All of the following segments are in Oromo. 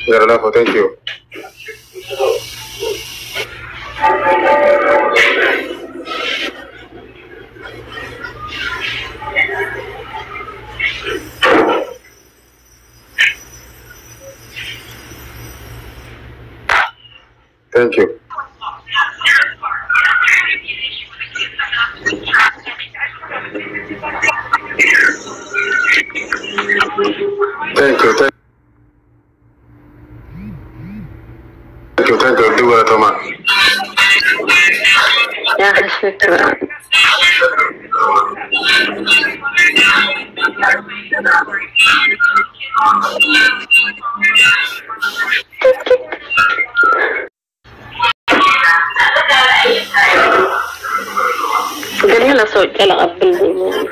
Yaralafo, thank you. Thank you. Thank you. Thank you. Do it, Thomas. يا شكرا. قال لها صوت لا قبل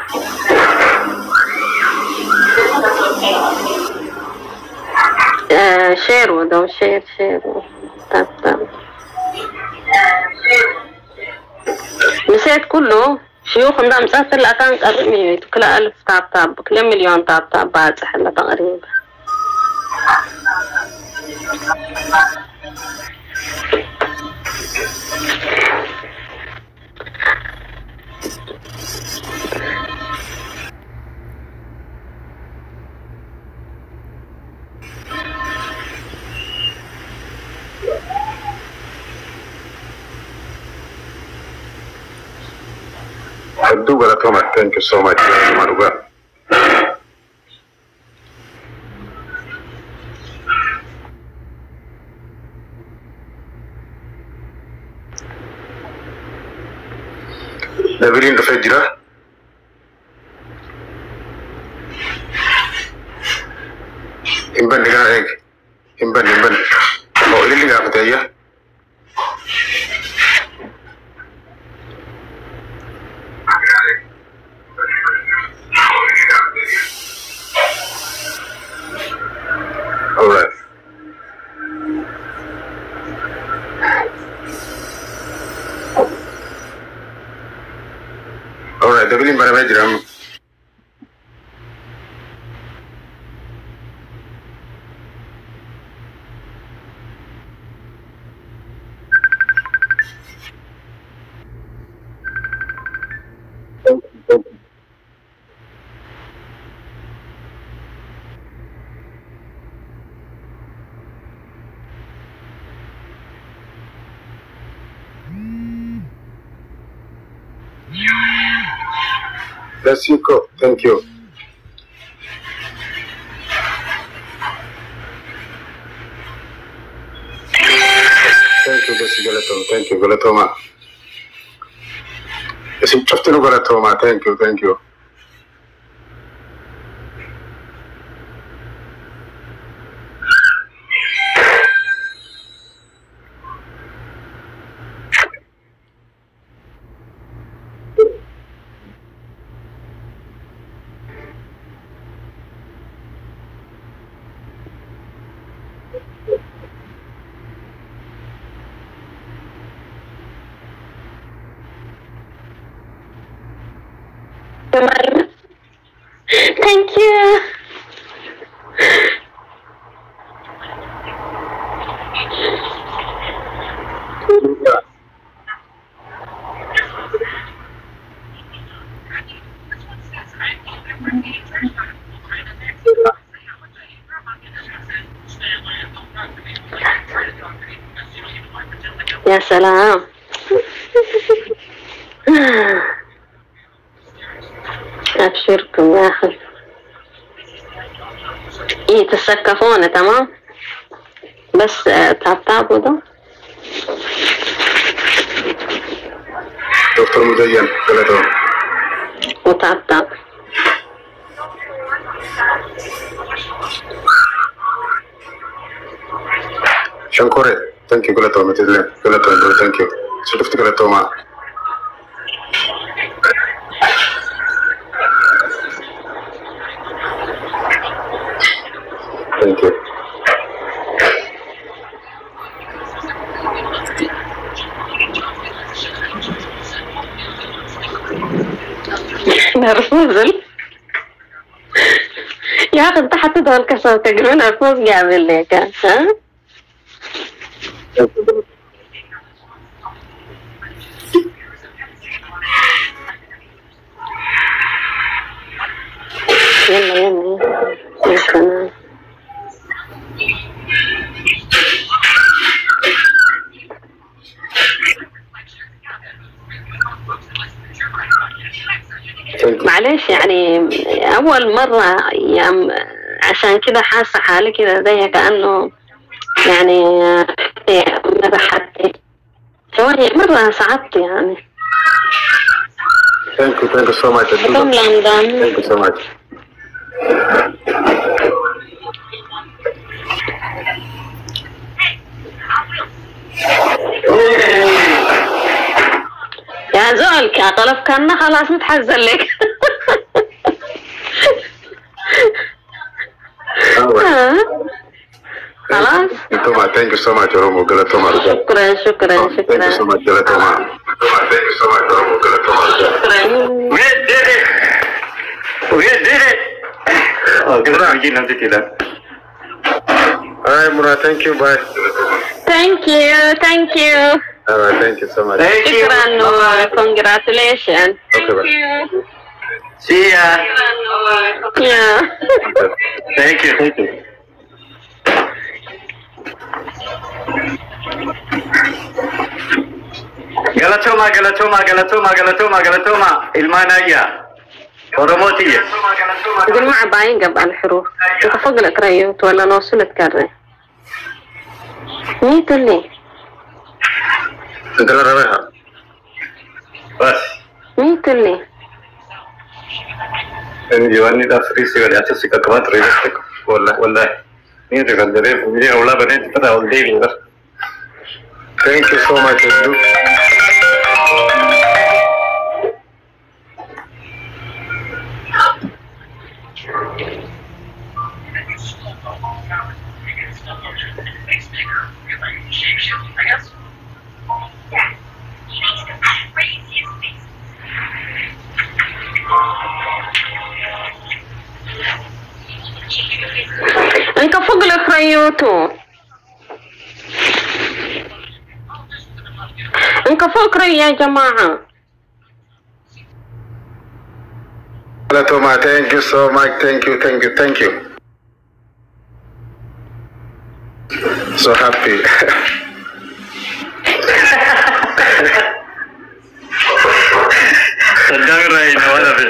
شير ودو شير طب نسيت كله شيوخ ندام مسافر لا كان قرمي كل 1000 طاب كل مليون طاب بعد حلا تقريبا Do it, Thomas. Thank you so much. Evelyn Fedra. Imban dengan egg. Imban. Oh, ini nggak percaya. All right. Alright, Evelyn Baravedram. That's you go. Thank you. Thank you, Bessie Galatom. Thank you, Galatoma. Bessie Chaftino Galatoma. Thank you. Thank you. يا سلام. أبشركم يا أخي. إيه تسكفون تمام بس تعبوا ده دكتور مزين ثلاثة وتعب شنكوري ثانك يو كلاتو متدلين كلاتو ثانك يو شفت كلاتو ما ثانك يو نرفزل يا أخي أنت حتدخل كسر تقريبا فوز قابل لك ها؟ يلا يلا معلش يعني أول مرة عشان كده حاسة حالي كده زي كأنه يعني مرة حتى شوية مرة صعبت يعني. Thank you so much. Thank you so much. يا زول طلب كنا خلاص متحزن لك. خلاص. Thank you so much Romo Galatoma. شكرا. Thank you so much Galatoma. Thank you so much Romo Galatoma. We did it. Oh, kita lagi nanti tidak. Alright Mura, thank you. Bye. Thank you. Alright, thank you so much. Thank you. Congratulations. Okay, bye. See ya. Yeah. Thank you. Galatoma. Ilmanaya. Oromotiya. جماعة باين قبل الحروف تخفق لك ريوت ولا نوصلت كرة ميت اللي انت لا رايحة بس ميت اللي ini jawaban ini asli sih ada atas sikap kuat realistik والله ini dengan dari ini ulah benar kita udah dengar. Thank you so much Edu. انت فوق لك ريوتو انت فوق ري يا جماعة. Galatoma, thank you so much. Thank you. So happy. Sedang rai nawala be.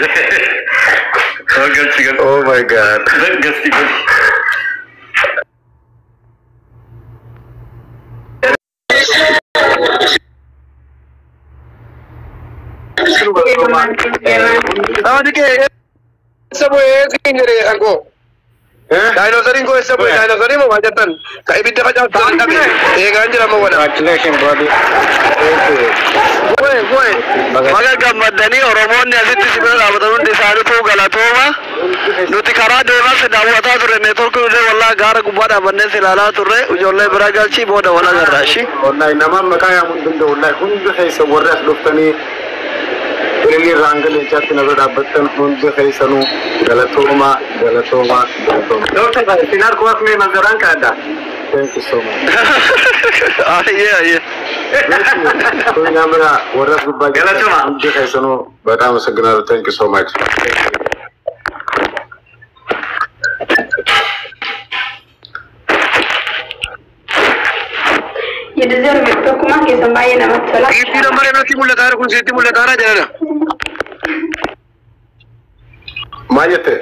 Oh my God. Gasti. Sabo ingere angko. Dinosaur ko sabo dinosaur mo majatan. Kai bidda ka jam tan tabi. Ganjira mo wala. Congratulations, buddy. Boy. Maga gamadani Oromon ne asitti sibira abadun de sare to Galatoma. Nuti khara de na se dawata turre network de walla gara gubada banne se lala turre ujolle biragalchi boda wala garashi. Wallahi nama makaya mun wallahi hunde haysa warras doftani Really Rangal chat nagada batan hunde haysanu Galatoma. Doctor sinar course mein manzaran ka ada. Thank you so much. Yeah. कोई ना मेरा वर्ष Gubba Galatoma. hunde haysanu bata masagna. Thank you so much. يدزر مكتوكما كيسا باينا مثلا Iti number nati mulakara kun siti mulakara jana. Majete.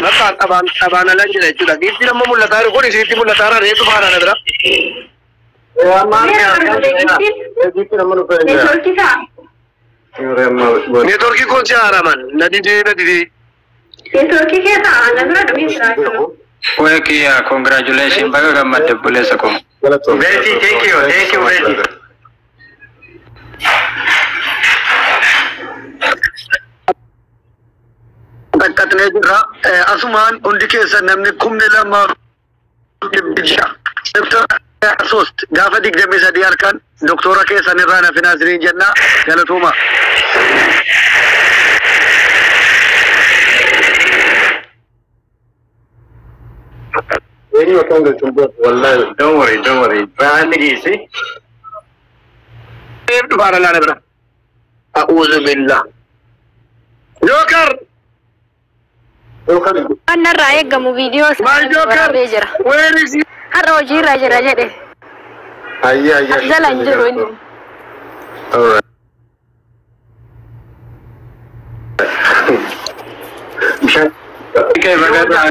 Nata abana lanjila chuda. Iti number mulakara kun siti mulakara retu bara nadra. Network ki kon se araman. Nadi. network ke ta nadra dumi Oke ya, congratulations. Baga gammat boleh sakum. Betty, thank you Betty. Katne jira asuman undi keessa namni kumne lama bija. Doktor Asost gaafa digdamii sadii harkaan doktora keessan irraa na finansiriin jenna Galatoma. أيوة كان قلت والله don't worry فعندي جيسي دبار الله نبرا أعوذ بالله جوكر أنا رأيك جمو فيديو ما جوكر وين is he هروجي راجع ده أيه أفضل أنجروني alright Oke, bagaimana?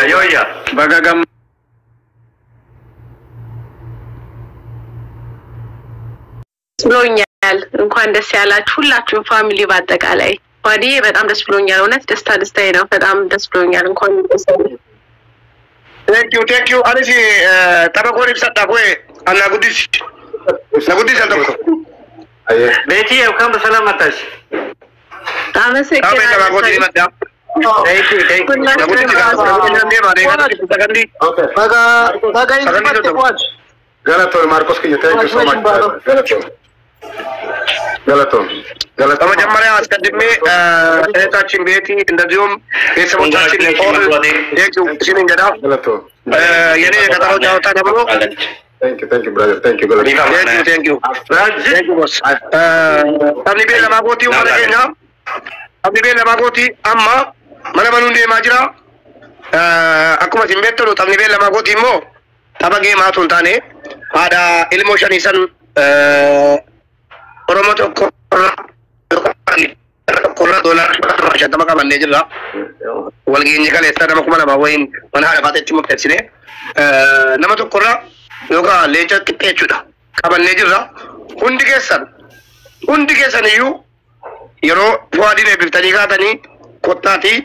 Yoya. Bagaimana? ብሎኛል እንኳን ደስ ያላችሁ ሁላችሁም ፋሚሊ ባጠቃላይ ዋዲ በጣም ደስ ብሎኛል እውነት ደስታዬ ነው በጣም ደስ ብሎኛል እንኳን ደስ ያላችሁ thank you አለሽ ተበቆሪ ሰጣ ቆይ አና ጉዲስ አልተቆ أيه ቤቲ እንኳን በሰላም መጣሽ አመሰግናለሁ Thank you okay Galato Marcos que thank you so much Galato በመጀመሪያ አስቀድሜ እህታችን ቤቲ እንደዚሁም ቤተሰቦቻችን እሺን እንገዳ Galato የኔ የቀጠሮ ጫወታ ደግሞ thank you brother thank you Galato thank you boss ታብኒ ቤት ለማጎቲ ወለገኛ ታብኒ ቤት ለማጎቲ አማ ማለማኑ እንደ ማጅራ akkuma isin beektu taphni beela magooti immoo tapha geemaa tun taane haadha ilmoo shaniisan oromoo tokko doolaara 50 qabannee jirra walgeenye kaleessa nama 2,000 wayin mana haadha faateetti murteessine nama tokkorra yookaan leenca qixxee jechuudha qabannee jirra hundi keessan iyyuu yeroo fuwaadiin eebbiftanii kaatanii kottaatii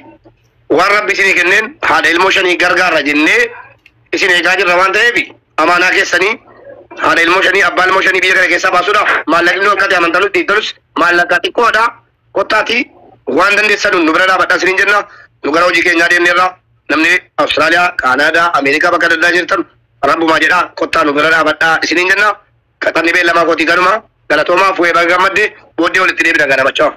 waan rabbi isinii kenneen haadha ilmoo shanii gargaarra jennee isin eegaa jirra waan ta'eef amaanaa keessanii haadha ilmoo shanii abbaa ilmoo shanii biyya kana keessaa baasuudhaaf maallaqni akkati amantanutti itolus maallaqa xiqqoodha kottaati waan dandeessan nu bira dhaabadhaa isiniin jenna nu gara hojii keenyaa deemneerra namni Awustiraaliyaa Kaanaadaa Ameerikaa bakka adda addaa jirtan rabbumaa jedhaa kottaa nu bira dhaabadhaa isiniin jenna qaxanni beellamaa kootii ganuma galatoomaa fu'ee baga gammadde booddee walitti deebina ganamachaa